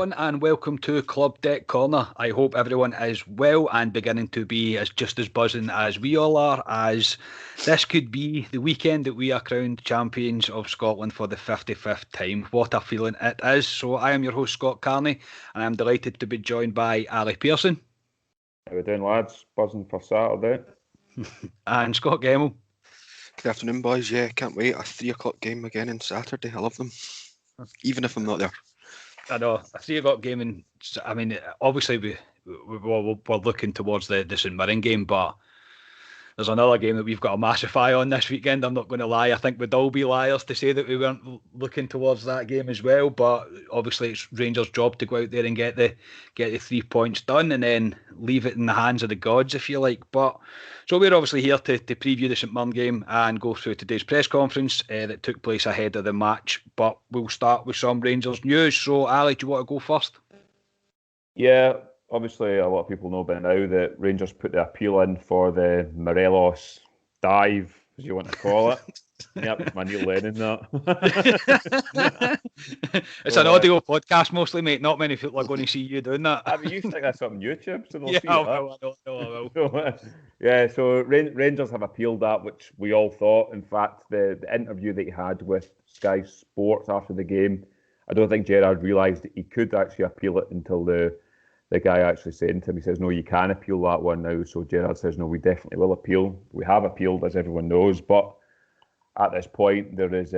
everyone, and welcome to Club Deck Corner. I hope everyone is well and beginning to be just as buzzing as we all are, as this could be the weekend that we are crowned champions of Scotland for the 55th time. What a feeling it is. So I am your host, Scott Carney, and I'm delighted to be joined by Ali Pearson. How we doing, lads? Buzzing for Saturday. And Scott Gemmell. Good afternoon, boys. Yeah, can't wait. A 3 o'clock game again on Saturday. I love them, even if I'm not there. I know, a 3 o'clock game, and I mean, obviously we're looking towards the St Mirren game, but there's another game that we've got a massive eye on this weekend. I'm not going to lie. I think we'd all be liars to say that we weren't looking towards that game as well. But obviously, it's Rangers' job to go out there and get the 3 points done, and then leave it in the hands of the gods, if you like. But so we're obviously here to preview the St Mirren game and go through today's press conference that took place ahead of the match. But we'll start with some Rangers news. So, Ali, do you want to go first? Yeah. Obviously, a lot of people know by now that Rangers put the appeal in for the Morelos dive, as you want to call it. Yep, it's my Neil Lennon, that. It's an audio podcast mostly, mate. Not many people are going to see you doing that. I mean, you think that's on YouTube, so they'll see I will. Yeah, so Rangers have appealed that, which we all thought. In fact, the interview that he had with Sky Sports after the game, I don't think Gerrard realised that he could actually appeal it until the guy actually said to him, he says, no, you can appeal that one now. So Gerrard says, no, we definitely will appeal. We have appealed, as everyone knows, but at this point, there's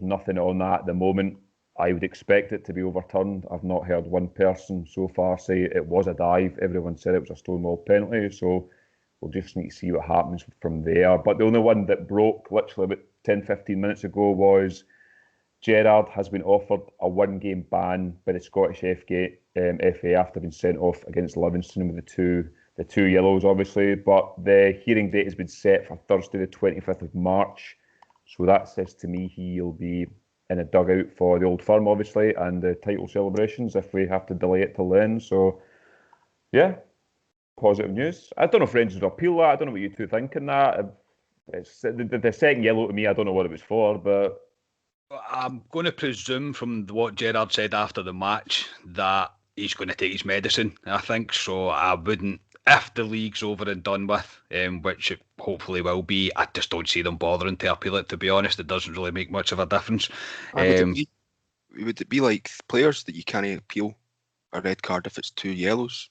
nothing on that at the moment. I would expect it to be overturned. I've not heard one person so far say it was a dive. Everyone said it was a Stonewall penalty, so we'll just need to see what happens from there. But the only one that broke literally about 10-15 minutes ago was Gerrard has been offered a 1-game ban by the Scottish FA after being sent off against Livingston with the two yellows, obviously. But the hearing date has been set for Thursday, the 25th of March. So that says to me he'll be in a dugout for the Old Firm, obviously, and the title celebrations if we have to delay it till then. So, yeah, positive news. I don't know if Rangers will appeal that. I don't know what you two think in that. It's the second yellow to me. I don't know what it was for, but I'm going to presume from what Gerrard said after the match that he's going to take his medicine, I think. So I wouldn't, if the league's over and done with, which it hopefully will be, I just don't see them bothering to appeal it, to be honest. It doesn't really make much of a difference. Would it be like players that you can't appeal a red card if it's 2 yellows?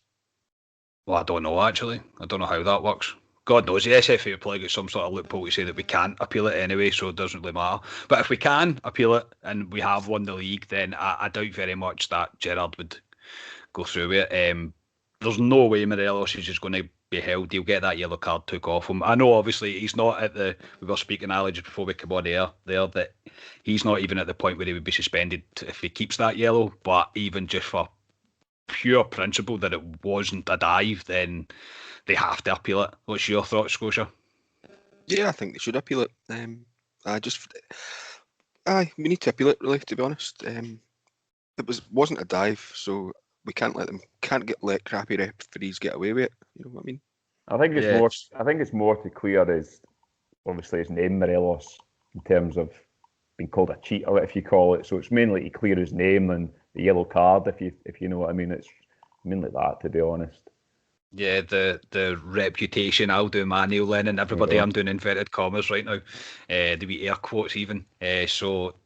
Well, I don't know, actually. I don't know how that works. God knows, the SFA play got some sort of loophole to say that we can't appeal it anyway, so it doesn't really matter. But if we can appeal it and we have won the league, then I doubt very much that Gerrard would go through it. There's no way Morelos is just going to be held. He'll get that yellow card took off him. I know, obviously, he's not at the... We were speaking, Ali, just before we come on air there, that he's not even at the point where he would be suspended if he keeps that yellow, but even just for pure principle that it wasn't a dive, then they have to appeal it. What's your thoughts, Scotia? Yeah, I think they should appeal it. We need to appeal it, really, to be honest. It wasn't a dive, so we can't let crappy referees get away with it. You know what I mean? I think it's more to clear is obviously his name, Morelos, in terms of being called a cheater, if you call it. So it's mainly to clear his name than the yellow card, if you know what I mean. It's mainly that, to be honest. Yeah, the reputation. I'll do my Neil Lennon. Everybody, I'm doing inverted commas right now. The wee air quotes even. So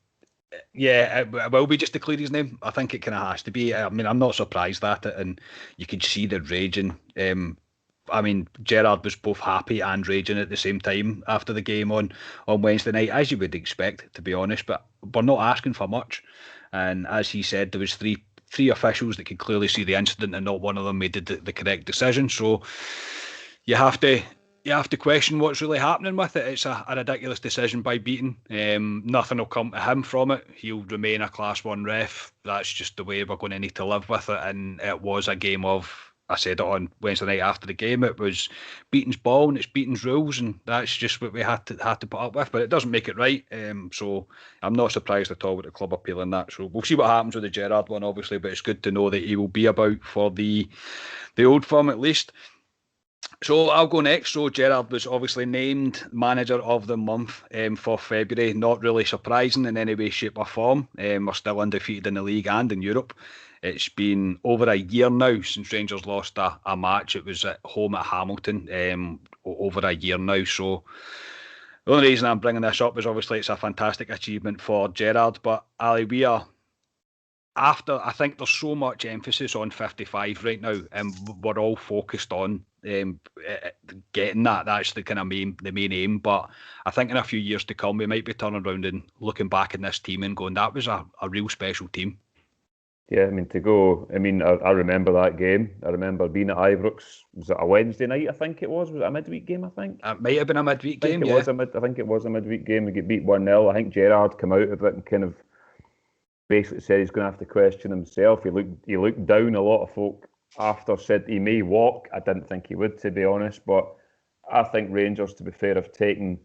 yeah, it will be just to clear his name. I think it kind of has to be. I mean, I'm not surprised at it, and you could see the raging. I mean, Gerrard was both happy and raging at the same time after the game on Wednesday night, as you would expect, to be honest. But we're not asking for much. And as he said, there was three officials that could clearly see the incident, and not one of them made the correct decision. So you have to question what's really happening with it. It's a ridiculous decision by Beaton. Nothing will come to him from it. He'll remain a Class 1 ref. That's just the way we're going to need to live with it. And it was a game of, I said it on Wednesday night after the game, it was Beaton's ball and it's Beaton's rules, and that's just what we had to put up with. But it doesn't make it right. So I'm not surprised at all with the club appealing that. So we'll see what happens with the Gerrard one, obviously. But it's good to know that he will be about for the Old Firm at least. So I'll go next. So Gerrard was obviously named manager of the month for February. Not really surprising in any way, shape or form. We're still undefeated in the league and in Europe. It's been over a year now since Rangers lost a match. It was at home at Hamilton, over a year now. So the only reason I'm bringing this up is obviously it's a fantastic achievement for Gerrard. But Ali, we are after, I think there's so much emphasis on 55 right now, and we're all focused on getting that. That's the kind of the main aim. But I think in a few years to come, we might be turning around and looking back in this team and going, that was a real special team. Yeah, I mean, I remember that game. I remember being at Ibrox. Was it a Wednesday night, I think it was? Was it a midweek game, I think? It might have been a midweek game, I think it was a midweek game. We get beat 1-0. I think Gerrard came out of it and kind of basically said he's going to have to question himself. He looked down. A lot of folk after said he may walk. I didn't think he would, to be honest. But I think Rangers, to be fair, have taken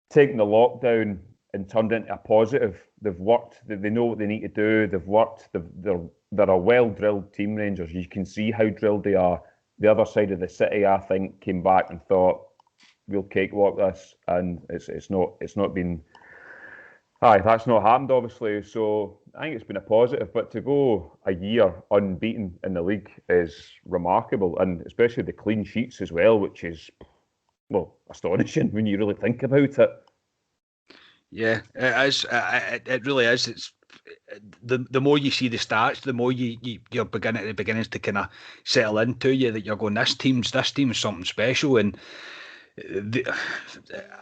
the lockdown and turned it into a positive. They've worked. They know what they need to do. They've worked. They're a well-drilled team, Rangers. You can see how drilled they are. The other side of the city, I think, came back and thought, we'll cakewalk this, and it's not been. Aye, that's not happened, obviously. So I think it's been a positive. But to go a year unbeaten in the league is remarkable, and especially the clean sheets as well, which is, well, astonishing when you really think about it. Yeah, it is. It really is. It's the more you see the stats, the more you're beginnings to kind of settle into you that you're going, this team's something special. And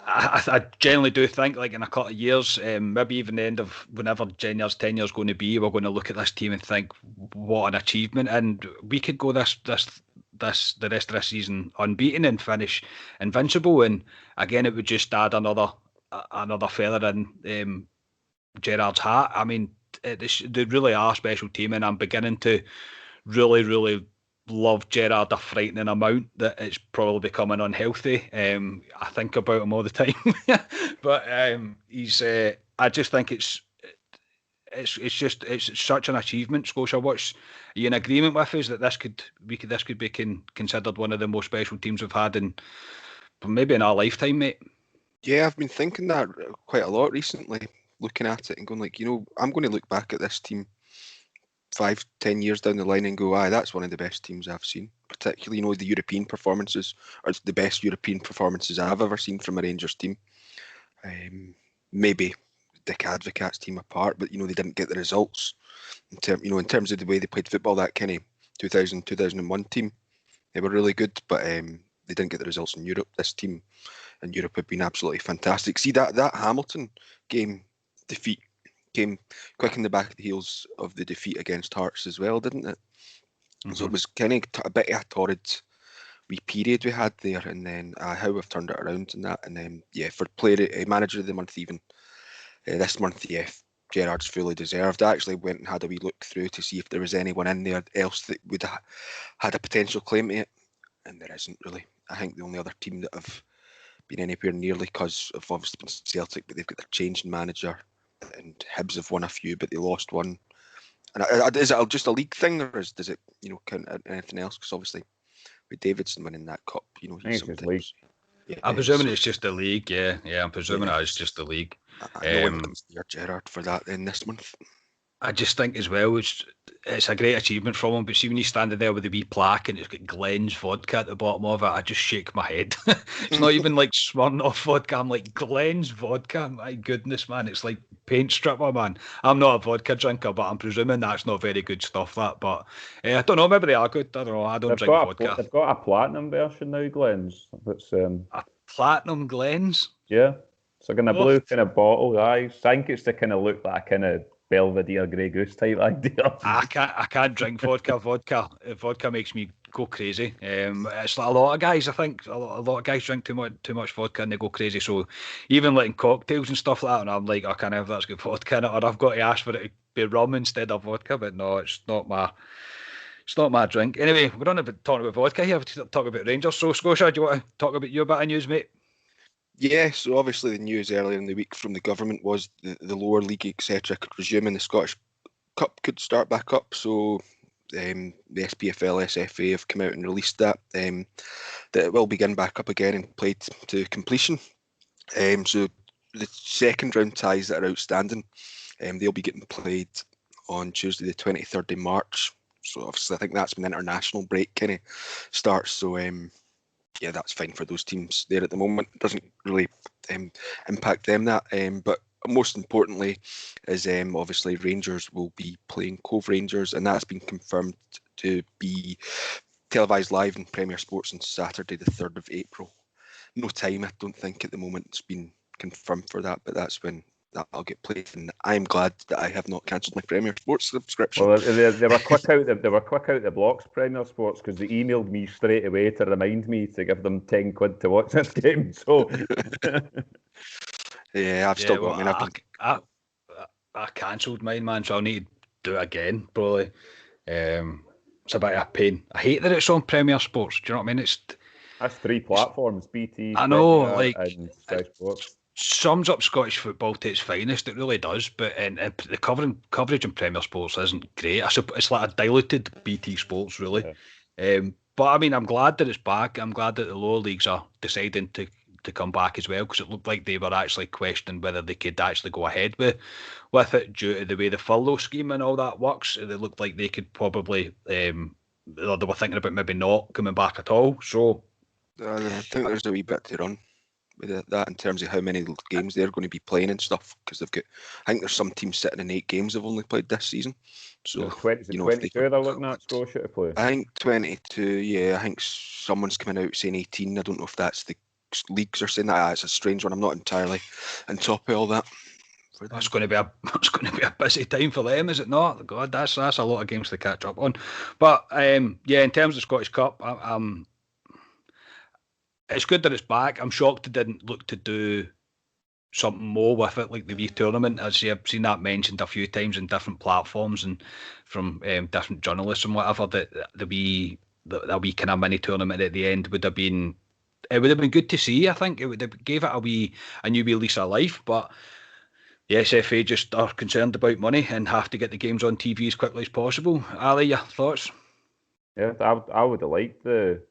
I generally do think, like, in a couple of years, maybe even the end of whenever Gerrard's tenure is going to be, we're going to look at this team and think, what an achievement. And we could go the rest of this season unbeaten and finish invincible. And again, it would just add another feather in Gerrard's hat. I mean, they really are a special team, and I'm beginning to really, really love Gerrard a frightening amount that it's probably becoming unhealthy. I think about him all the time, but he's. I just think it's such an achievement. Scotia, are you in agreement with us that this could be considered one of the most special teams we've had maybe in our lifetime, mate? Yeah, I've been thinking that quite a lot recently, looking at it and going, like, I'm going to look back at this team 5-10 years down the line and go, that's one of the best teams I've seen. Particularly, the European performances are the best European performances I've ever seen from a Rangers team. Maybe Dick Advocaat's team apart, but they didn't get the results. In terms of the way they played football, that kind of 2001 team, they were really good, but they didn't get the results in Europe. This team in Europe have been absolutely fantastic. See, that Hamilton game defeat came quick in the back of the heels of the defeat against Hearts as well, didn't it? Mm-hmm. So it was kind of a bit of a torrid wee period we had there, and then how we've turned it around and that, and then for manager of the month even this month, Gerrard's fully deserved. I actually went and had a wee look through to see if there was anyone in there else that would have had a potential claim to it, and there isn't really. I think the only other team that have been anywhere nearly, because of obviously been Celtic, but they've got their change in manager, and Hibs have won a few, but they lost one. And is it just a league thing, or does it count anything else? Because obviously with Davidson winning that cup, he's sometimes. Yeah, I'm presuming it's just the league. Yeah, I'm presuming it's just the league. No one comes near Gerrard for that in this month. I just think as well, it's a great achievement from him, but see when he's standing there with the wee plaque and it's got Glen's vodka at the bottom of it, I just shake my head. It's not even like Smirnoff vodka. I'm like, Glen's vodka? My goodness, man. It's like paint stripper, man. I'm not a vodka drinker, but I'm presuming that's not very good stuff, that. But I don't know, maybe they are good. I don't know. I don't drink vodka. They've got a platinum version now, Glen's. It's, a platinum Glen's? Yeah. It's like in a blue kind of bottle. I think it's to kind of look like a kind of Belvedere Grey Goose type idea. I can't drink vodka. Vodka makes me go crazy. It's like a lot of guys. I think a lot of guys drink too much vodka and they go crazy. So even like in cocktails and stuff like that, and I'm like, I can't have that's good vodka in it, or I've got to ask for it to be rum instead of vodka. But no, it's not my drink. Anyway, we're not talking about vodka here. We're talking about Rangers. So Scotia, do you want to talk about your bit of news, mate? Yeah, so obviously the news earlier in the week from the government was the lower league, etc., could resume and the Scottish Cup could start back up. So the SPFL, SFA have come out and released that it will begin back up again and played to completion. So the second round ties that are outstanding, they'll be getting played on Tuesday the 23rd of March. So obviously I think that's when the international break kind of starts. So yeah, that's fine for those teams there at the moment. It doesn't really impact them that. But most importantly is obviously Rangers will be playing Cove Rangers, and that's been confirmed to be televised live in Premier Sports on Saturday the 3rd of April. No time, I don't think at the moment it's been confirmed for that, but that's when that'll get played, and I'm glad that I have not cancelled my Premier Sports subscription. Well, they were quick out. They were quick out the blocks, Premier Sports, because they emailed me straight away to remind me to give them £10 to watch this game. So yeah, I've still got mine. I cancelled mine, man, so I'll need to do it again probably. It's a bit of a pain. I hate that it's on Premier Sports. Do you know what I mean? That's 3 platforms: BT, I know, and Sky Sports. Sums up Scottish football to its finest. It really does. But the coverage in Premier Sports isn't great. It's like a diluted BT Sports, really. Yeah. But I mean, I'm glad that it's back. I'm glad that the lower leagues are deciding to come back as well, because it looked like they were actually questioning whether they could actually go ahead with it due to the way the furlough scheme and all that works. It looked like they could probably they were thinking about maybe not coming back at all. So I think there's a wee bit to run with that in terms of how many games they're going to be playing and stuff, because they've got, I think there's some teams sitting in 8 games they've only played this season. So 22 they're looking at Scotia to play. I think 22. Yeah, I think someone's coming out saying 18. I don't know if that's the leagues are saying that. It's a strange one. I'm not entirely on top of all that. It's going to be a busy time for them, is it not? God, that's a lot of games to catch up on. But yeah, in terms of Scottish Cup, it's good that it's back. I'm shocked they didn't look to do something more with it, like the wee tournament. I've seen that mentioned a few times in different platforms and from different journalists and whatever. That the wee kind of mini tournament at the end would have been good to see. I think it would have gave it a new wee lease of life. But the SFA just are concerned about money and have to get the games on TV as quickly as possible. Ali, your thoughts? Yeah, I would have liked the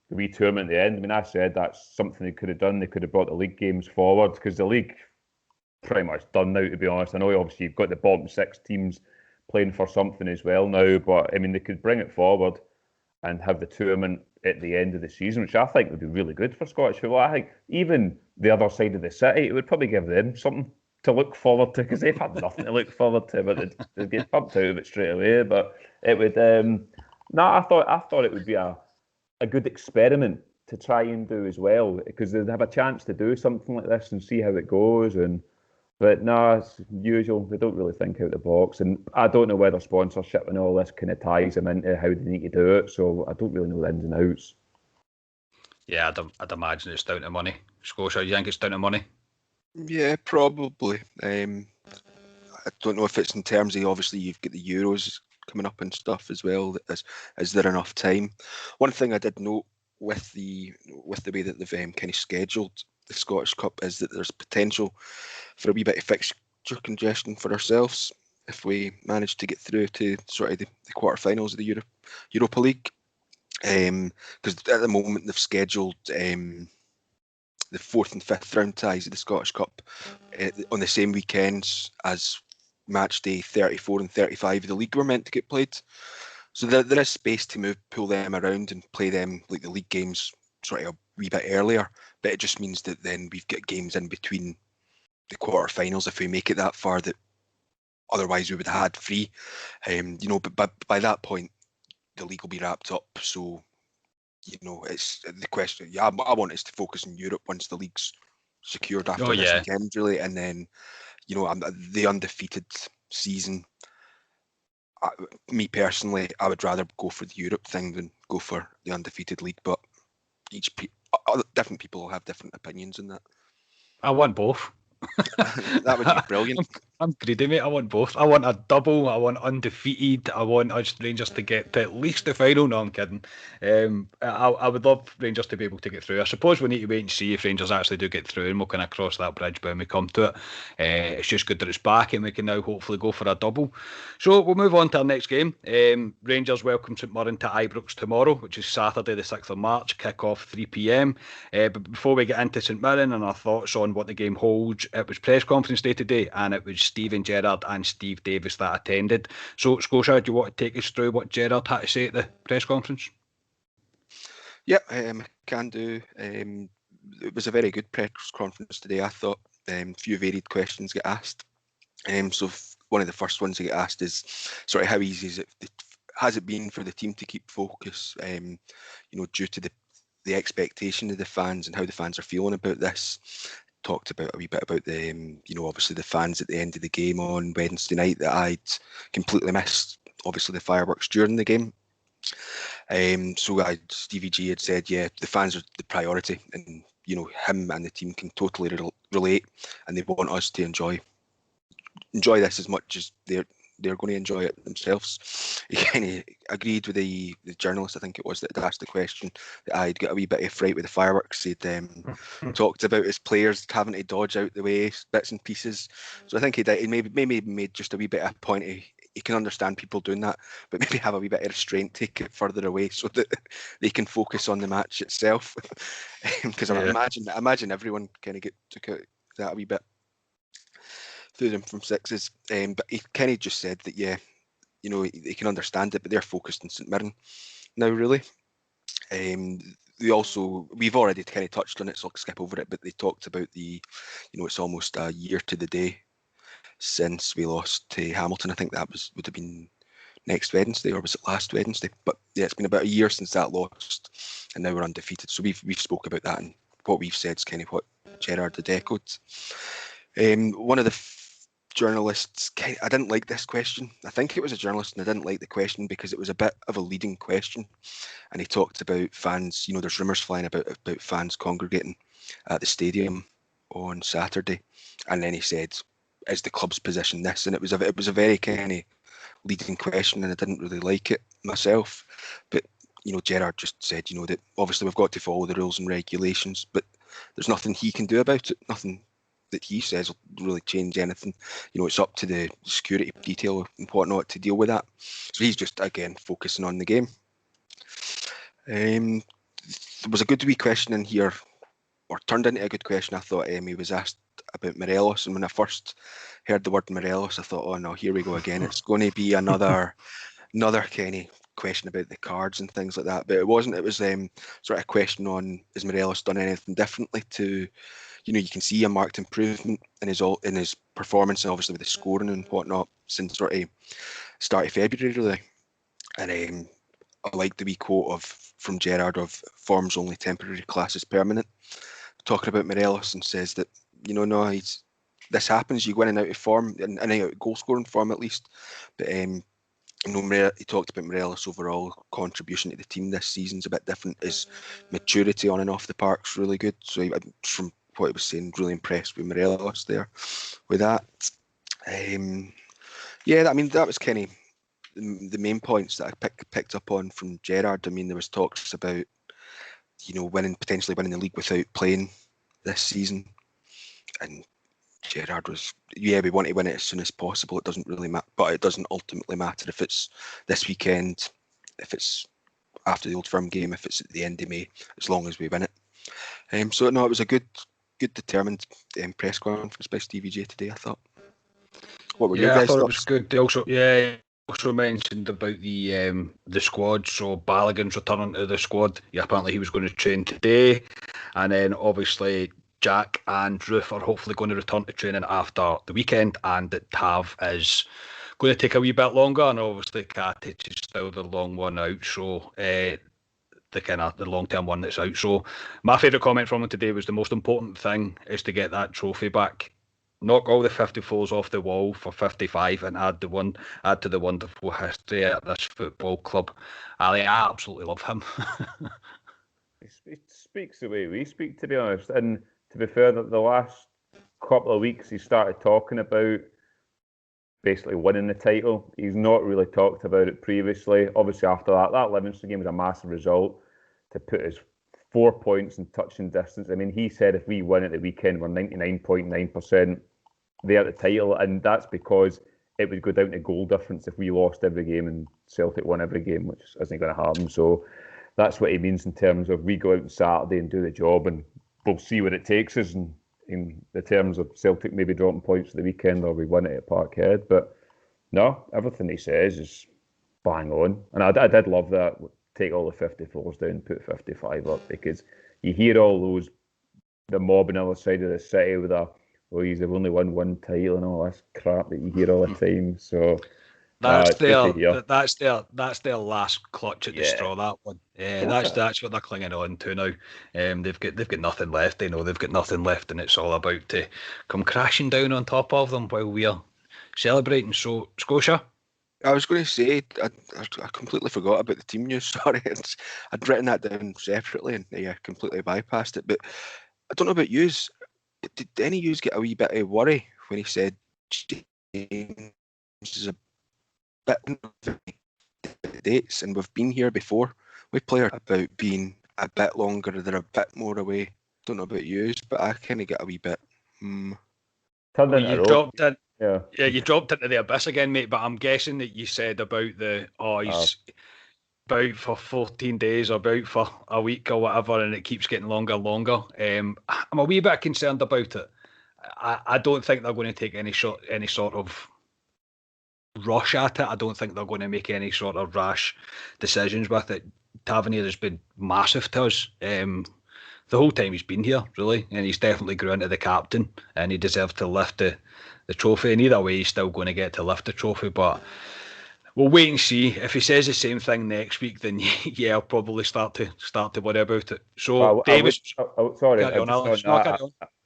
wee tournament at the end. I mean, I said that's something they could have done. They could have brought the league games forward, because the league pretty much done now, to be honest. I know obviously you've got the bottom 6 teams playing for something as well now, but I mean, they could bring it forward and have the tournament at the end of the season, which I think would be really good for Scottish football. I think even the other side of the city, it would probably give them something to look forward to, because they've had nothing to look forward to, but they'd get pumped out of it straight away. But it would I thought it would be a good experiment to try and do as well, because they'd have a chance to do something like this and see how it goes. But no, it's usual. They don't really think out the box, and I don't know whether sponsorship and all this kind of ties them into how they need to do it. So I don't really know the ins and outs. Yeah, I'd imagine it's down to money. Scotia, you think it's down to money? Yeah, probably. I don't know if it's in terms of, obviously you've got the Euros coming up and stuff as well. Is there enough time? One thing I did note with the way that they've kind of scheduled the Scottish Cup is that there's potential for a wee bit of fixture congestion for ourselves if we manage to get through to sort of the quarterfinals of the Europa League. Because at the moment they've scheduled the 4th and 5th round ties of the Scottish Cup on the same weekends as match day 34 and 35 of the league were meant to get played. So there is space to pull them around and play them like the league games sort of a wee bit earlier. But it just means that then we've got games in between the quarterfinals if we make it that far that otherwise we would have had free. But by that point the league will be wrapped up. So it's the question. Yeah, I want us to focus on Europe once the league's secured after this weekend, really, and then the undefeated season. Me personally, I would rather go for the Europe thing than go for the undefeated league. But different people will have different opinions on that. I want both. That would be brilliant. I'm greedy, mate. I want both. I want a double. I want undefeated. I want us Rangers to get to at least the final. No, I'm kidding. I would love Rangers to be able to get through. I suppose we need to wait and see if Rangers actually do get through, and we'll kind of cross that bridge when we come to it. It's just good that it's back, and we can now hopefully go for a double. So we'll move on to our next game. Rangers welcome St Mirren to Ibrox tomorrow, which is Saturday, the 6th of March. Kick off 3 p.m. But before we get into St Mirren and our thoughts on what the game holds, it was press conference day today, and it was Steven Gerrard and Steve Davis that attended. So, Scotia, do you want to take us through what Gerrard had to say at the press conference? Yeah, can do. It was a very good press conference today, I thought. Few varied questions get asked. So one of the first ones that get asked is sort of how easy has it been for the team to keep focus, due to the expectation of the fans and how the fans are feeling about this. Talked about a wee bit about the, obviously the fans at the end of the game on Wednesday night that I'd completely missed, obviously the fireworks during the game. So Stevie G had said, yeah, the fans are the priority, and him and the team can totally relate, and they want us to enjoy this as much as they're going to enjoy it themselves. He kind of agreed with the journalist, I think it was, that had asked the question, that I'd got a wee bit of fright with the fireworks. He'd talked about his players having to dodge out the way bits and pieces. So I think he maybe made just a wee bit of a point. He can understand people doing that, but maybe have a wee bit of restraint, take it further away so that they can focus on the match itself. Because I imagine everyone kind of took out that a wee bit through them from sixes. But he kind of just said that, yeah, he can understand it, but they're focused in St Mirren now, really. We've already kind of touched on it, so I'll skip over it, but they talked about it's almost a year to the day since we lost to Hamilton. I think that would have been next Wednesday, or was it last Wednesday? But yeah, it's been about a year since that lost, and now we're undefeated. So we've spoke about that, and what we've said is kind of what Gerrard had echoed. One of the journalists, I didn't like this question. I think it was a journalist, and I didn't like the question because it was a bit of a leading question, and he talked about fans. There's rumours flying about fans congregating at the stadium on Saturday, and then he said, "Is the club's position this?" And it was a very kind of leading question, and I didn't really like it myself. But Gerrard just said, that obviously we've got to follow the rules and regulations, but there's nothing he can do about it. Nothing that he says will really change anything. It's up to the security detail and whatnot to deal with that. So he's just, again, focusing on the game. There was a good wee question in here, or turned into a good question, I thought. He was asked about Morelos, and when I first heard the word Morelos, I thought, oh no, here we go again. It's going to be another kind of question about the cards and things like that. But it wasn't. It was sort of a question on, has Morelos done anything differently to, you can see a marked improvement in his performance, and obviously with the scoring and whatnot since sort of start of February, really. And I like the wee quote from Gerrard of "form's only temporary, class is permanent," talking about Morelos, and says that no, this happens. You go in and out of form, and out of goal scoring form at least. But he talked about Morelos' overall contribution to the team this season's a bit different. His maturity on and off the park's really good. So from what he was saying, really impressed with Morelos there with that. That was kind of the main points that I picked up on from Gerrard. There was talks about potentially winning the league without playing this season, and Gerrard was, we want to win it as soon as possible. It doesn't really matter, but it doesn't ultimately matter if it's this weekend, if it's after the Old Firm game, if it's at the end of May, as long as we win it. So no, it was a good determined press conference by Stevie J today, I thought. What were your guys' I thought thoughts? It was good. They also mentioned about the squad. So Balogun's returning to the squad. Yeah, apparently he was going to train today, and then obviously Jack and Ruth are hopefully going to return to training after the weekend, and that Tav is going to take a wee bit longer, and obviously Katic is still the long one out. So the long-term one that's out. So my favourite comment from him today was the most important thing is to get that trophy back. Knock all the 54s off the wall for 55 and add to the wonderful history at this football club. I absolutely love him. He speaks the way we speak, to be honest. And to be fair, the last couple of weeks he started talking about basically winning the title. He's not really talked about it previously. Obviously, after that Livingston game was a massive result to put us 4 points in touching distance. I mean, he said if we win at the weekend, we're 99.9% there at the title, and that's because it would go down to goal difference if we lost every game and Celtic won every game, which isn't going to happen. So that's what he means in terms of we go out on Saturday and do the job, and we'll see what it takes us in the terms of Celtic maybe dropping points at the weekend or we win it at Parkhead. But no, everything he says is bang on. And I did love that. Take all the 54s down, put 55 up, because you hear all those, the mob on the other side of the city with they've only won one title and all this crap that you hear all the time. So that's their last clutch at the straw. That one, that's what they're clinging on to now. They've got nothing left. They know they've got nothing left, and it's all about to come crashing down on top of them while we are celebrating. So Scotia. I was going to say, I completely forgot about the team news. Sorry, I'd written that down separately and completely bypassed it. But I don't know about yous. Did any of yous get a wee bit of worry when he said James is a bit of dates, and we've been here before with players about being a bit longer, they're a bit more away. Don't know about yous, but I kind of get a wee bit. You dropped in. Yeah, you dropped into the abyss again, mate. But I'm guessing that you said about he's about for 14 days or about for a week or whatever, and it keeps getting longer and longer. I'm a wee bit concerned about it. I don't think they're going to take any sort of rush at it. I don't think they're going to make any sort of rash decisions with it. Tavernier has been massive to us. The whole time he's been here, really, and he's definitely grew into the captain, and he deserves to lift the trophy. And either way, he's still going to get to lift the trophy. But we'll wait and see. If he says the same thing next week, then yeah, I'll probably start to worry about it. So, Davis, I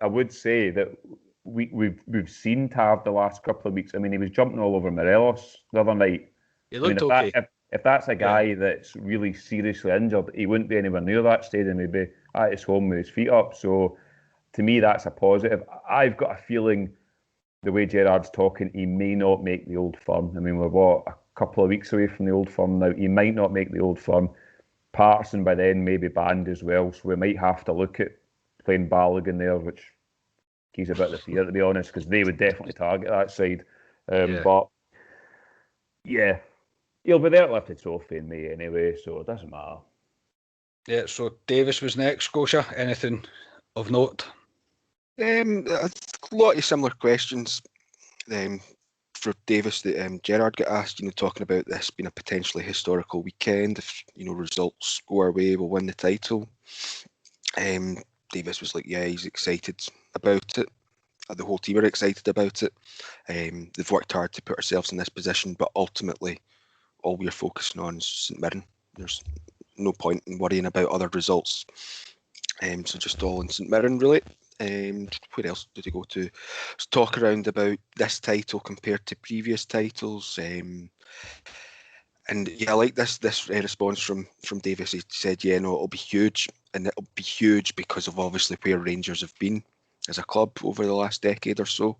would say that we've seen Tav the last couple of weeks. I mean, he was jumping all over Morelos the other night. He looked okay. If that's a guy that's really seriously injured, he wouldn't be anywhere near that stadium. He'd be at his home with his feet up. So to me, that's a positive. I've got a feeling the way Gerrard's talking, he may not make the Old Firm. I mean, we're a couple of weeks away from the Old Firm now. He might not make the Old Firm. Patterson by then may be banned as well. So we might have to look at playing Balogun there, which he's a bit of the fear, to be honest, because they would definitely target that side. But yeah, he'll be there to lift the trophy in May anyway, so it doesn't matter. Yeah, so Davis was next. Scotia, anything of note? A lot of similar questions for Davis that Gerrard got asked, talking about this being a potentially historical weekend. If, results go our way, we'll win the title. Davis was like, yeah, he's excited about it. The whole team are excited about it. They've worked hard to put ourselves in this position, but ultimately, all we're focusing on is St Mirren. There's no point in worrying about other results. So just all in St Mirren, really. Where else did he go to? Let's talk around about this title compared to previous titles. And yeah, I like this response from Davis. He said, yeah, no, it'll be huge. And it'll be huge because of obviously where Rangers have been as a club over the last decade or so.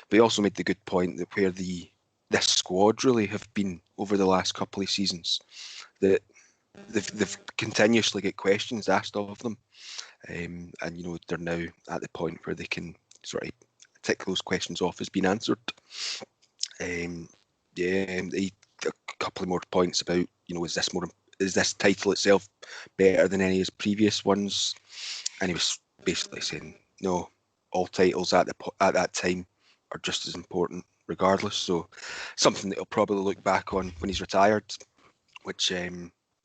But he also made the good point that where this squad really have been over the last couple of seasons, that they've continuously get questions asked of them. And they're now at the point where they can sort of tick those questions off as being answered. A couple of more points about is this title itself better than any of his previous ones? And he was basically saying no, all titles at that time are just as important regardless. So something that he'll probably look back on when he's retired, which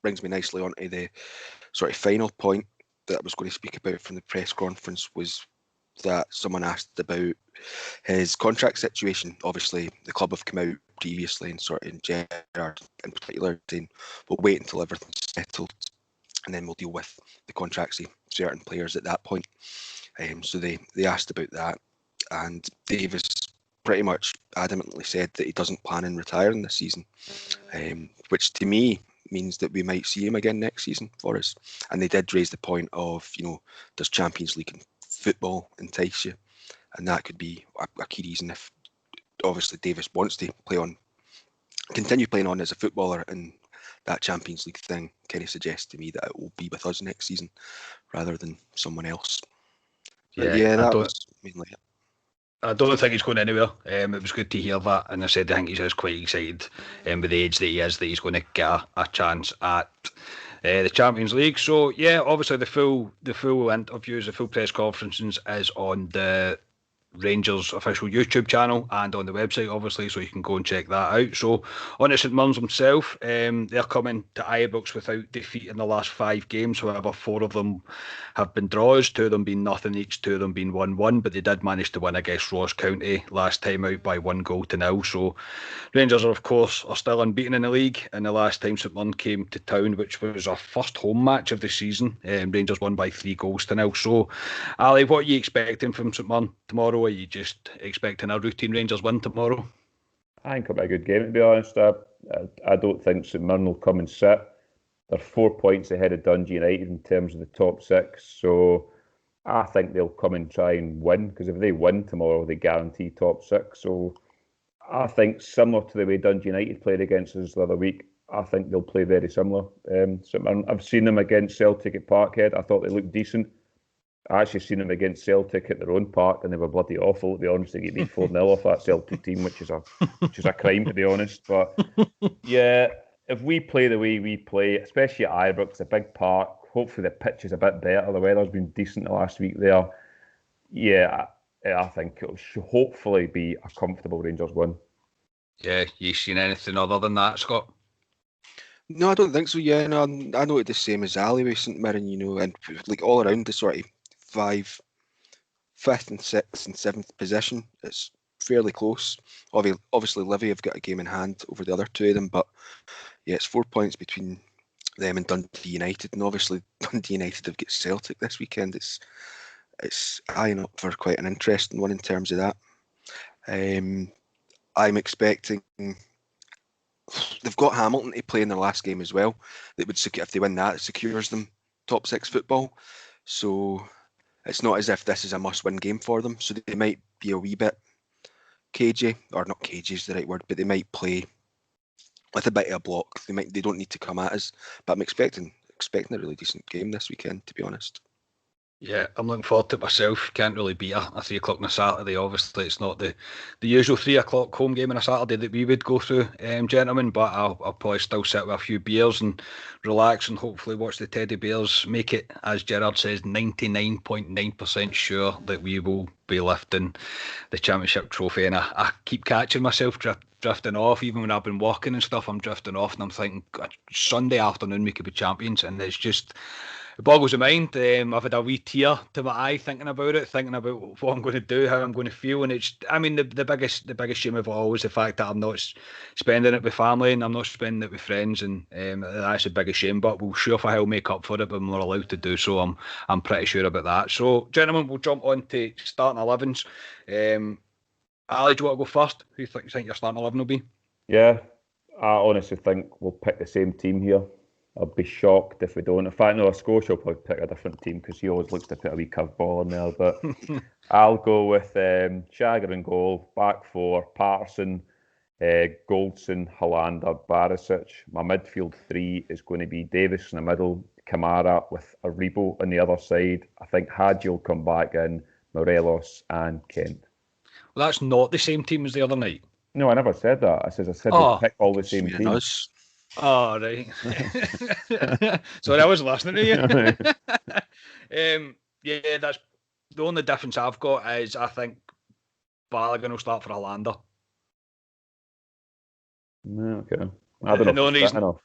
brings me nicely onto the sort of final point that I was going to speak about from the press conference, was that someone asked about his contract situation. Obviously, the club have come out previously and sort of Gerrard in particular saying, we'll wait until everything's settled and then we'll deal with the contracts of certain players at that point. So they asked about that, and Davis pretty much adamantly said that he doesn't plan on retiring this season, which to me means that we might see him again next season for us. And they did raise the point of, does Champions League and football entice you? And that could be a key reason if obviously Davis wants to continue playing on as a footballer, and that Champions League thing kind of suggests to me that it will be with us next season rather than someone else. But that was mainly it. I don't think he's going anywhere. It was good to hear that, and I think he's quite excited with the age that he is, that he's going to get a chance at the Champions League. So yeah, obviously the full interviews, the full press conferences is on the Rangers official YouTube channel and on the website, obviously, so you can go and check that out. So on to St Mirren himself, they're coming to Ibrox without defeat in the last 5 games. However, 4 of them have been draws, 2 of them being nothing each, 2 of them being 1-1, but they did manage to win against Ross County last time out by 1-0. So Rangers are, of course, still unbeaten in the league, and the last time St Mirren came to town, which was our first home match of the season, Rangers won by 3-0. So Ali, what are you expecting from St Mirren tomorrow? Are you just expecting a routine Rangers win tomorrow? I think it'll be a good game, to be honest. I don't think St Mirren will come and sit. They're 4 points ahead of Dundee United in terms of the top 6, so I think they'll come and try and win, because if they win tomorrow, they guarantee top 6. So I think similar to the way Dundee United played against us the other week, I think they'll play very similar. St Mirren, I've seen them against Celtic at Parkhead. I thought they looked decent. I actually seen them against Celtic at their own park, and they were bloody awful, to be honest. They get beat 4-0 off that Celtic team, which is a crime, to be honest. But yeah, if we play the way we play, especially at Ibrox, a big park, hopefully the pitch is a bit better. The weather's been decent the last week there. Yeah, I think it'll hopefully be a comfortable Rangers win. Yeah, you seen anything other than that, Scott? No, I don't think so. Yeah, no, I noted the same as Ali with St Mirren, and like all around the sort of 5th and 6th and 7th position, it's fairly close. Obviously, Livy have got a game in hand over the other 2 of them, but yeah, it's 4 points between them and Dundee United, and obviously Dundee United have got Celtic this weekend. It's eyeing up for quite an interesting one in terms of that. I'm expecting they've got Hamilton to play in their last game as well. That would if they win that, it secures them top 6 football. So it's not as if this is a must-win game for them. So they might be a wee bit cagey, or not cagey is the right word, but they might play with a bit of a block. They don't need to come at us. But I'm expecting a really decent game this weekend, to be honest. Yeah, I'm looking forward to it myself. Can't really beat a 3 o'clock on a Saturday. Obviously, it's not the usual 3 o'clock home game on a Saturday that we would go through, gentlemen. But I'll probably still sit with a few beers and relax and hopefully watch the Teddy Bears make it, as Gerrard says, 99.9% sure that we will be lifting the championship trophy. And I keep catching myself drifting off, even when I've been walking and stuff. I'm drifting off, and I'm thinking Sunday afternoon we could be champions, and it's just. It boggles the mind. I've had a wee tear to my eye thinking about what I'm going to do, how I'm going to feel, and it's. I mean, the biggest shame of all is the fact that I'm not spending it with family and I'm not spending it with friends, and that's the biggest shame. But we'll sure for hell make up for it when we're allowed to do so. I'm pretty sure about that. So, gentlemen, we'll jump on to starting 11s. Ali, do you want to go first? Who do you think your starting 11 will be? Yeah, I honestly think we'll pick the same team here. I'll be shocked if we don't. In fact, no, Scotia will probably pick a different team because he always looks to put a wee curveball in there. But I'll go with Jagger in goal, back 4, Patterson, Goldson, Hollander, Barisic. My midfield 3 is going to be Davis in the middle, Kamara with Aribo on the other side. I think Hadji will come back in, Morelos and Kent. Well, that's not the same team as the other night. No, I never said that. I said we'll pick all the same teams. Oh, right. Sorry, I wasn't listening to you. Yeah, that's the only difference I've got is I think Balogun will start for Hollander. Okay. I don't know if he's fit enough.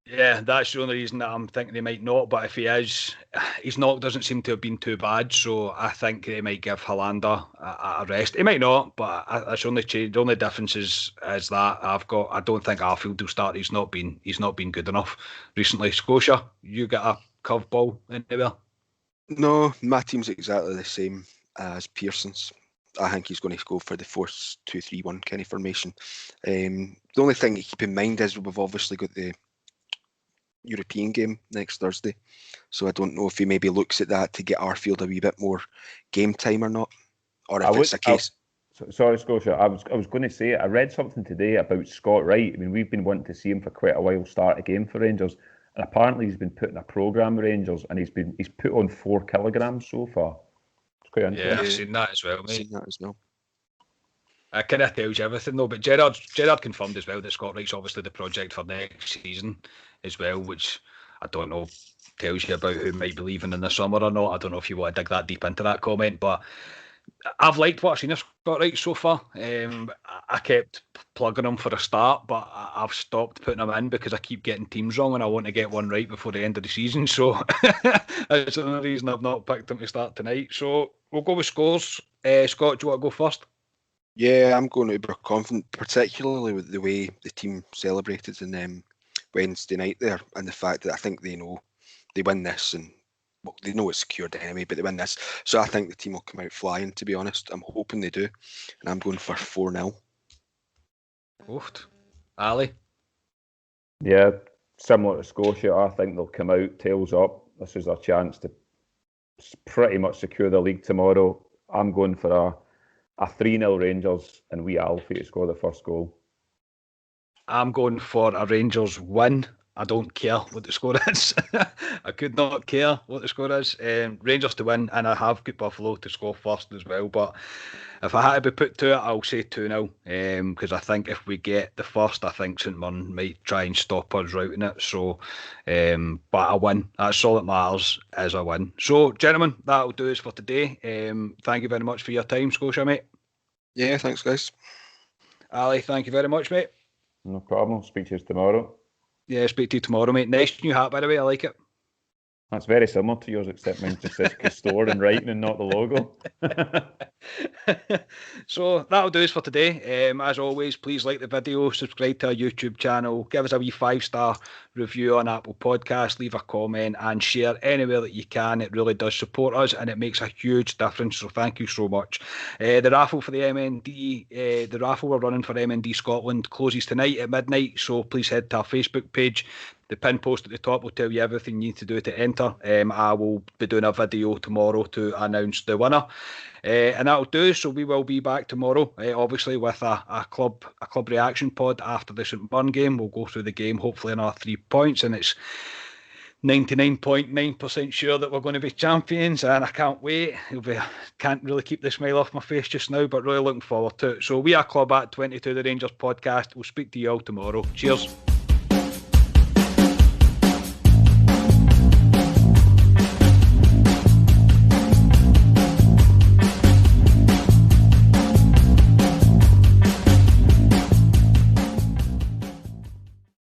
Yeah, that's the only reason that I'm thinking they might not. But if he is, his knock doesn't seem to have been too bad. So I think they might give Hollander a rest. He might not, but that's only change. The only difference is that I've got. I don't think Arfield will start. He's not been good enough recently. Scotia, you get a curveball anywhere? No, my team's exactly the same as Pearson's. I think he's going to go for the 4-2-3-1 kind of formation. The only thing to keep in mind is we've obviously got the European game next Thursday, so I don't know if he maybe looks at that to get Arfield a wee bit more game time or not, or if it's a case. Sorry, Scotia. I was going to say, I read something today about Scott Wright. I mean, we've been wanting to see him for quite a while start a game for Rangers, and apparently he's been put in a programme with Rangers, and he's put on 4 kilograms so far. It's quite interesting. Yeah, I've seen that as well, mate. Seen that as well. It kind of tells you everything, though. But Gerrard confirmed as well that Scott Wright's obviously the project for next season as well, which I don't know tells you about who might be leaving in the summer or not. I don't know if you want to dig that deep into that comment, but I've liked what I've seen of Scott Wright so far. I kept plugging him for a start, but I've stopped putting him in because I keep getting teams wrong and I want to get one right before the end of the season. So that's the only reason I've not picked him to start tonight. So we'll go with scores. Scott, do you want to go first? Yeah, I'm going to be confident, particularly with the way the team celebrated on Wednesday night there, and the fact that I think they know they win this, and well, they know it's secured anyway, but they win this. So I think the team will come out flying, to be honest. I'm hoping they do, and I'm going for 4-0. Oofed. Ali? Yeah, similar to Scotia, I think they'll come out tails up. This is our chance to pretty much secure the league tomorrow. I'm going for a 3-0 Rangers and wee Alfie to score the first goal. I'm going for a Rangers win. I don't care what the score is. I could not care what the score is. Rangers to win, and I have got Buffalo to score first as well. But if I had to be put to it, I'll say 2-0. Because I think if we get the first, I think St Mirren might try and stop us routing it. So, but a win, that's all that matters, is a win. So, gentlemen, that'll do us for today. Thank you very much for your time, Scotia, mate. Yeah, thanks, guys. Ali, thank you very much, mate. No problem. Speak to you tomorrow. Yeah, speak to you tomorrow, mate. Nice new hat, by the way. I like it. That's very similar to yours, except mine just says Castore and writing and not the logo. So that'll do us for today. As always, please like the video, subscribe to our YouTube channel, give us a wee 5-star review on Apple Podcasts, leave a comment and share anywhere that you can. It really does support us and it makes a huge difference. So thank you so much. The raffle for the MND, the raffle we're running for MND Scotland closes tonight at midnight. So please head to our Facebook page. The pin post at the top will tell you everything you need to do to enter. I will be doing a video tomorrow to announce the winner. And that'll do. So we will be back tomorrow, obviously with a club reaction pod after the St Mirren game. We'll go through the game, hopefully another 3 points, and it's 99.9% sure that we're going to be champions, and I can't wait. Can't really keep the smile off my face just now, but really looking forward to it. So we are Club at 22, the Rangers podcast. We'll speak to you all tomorrow. Cheers.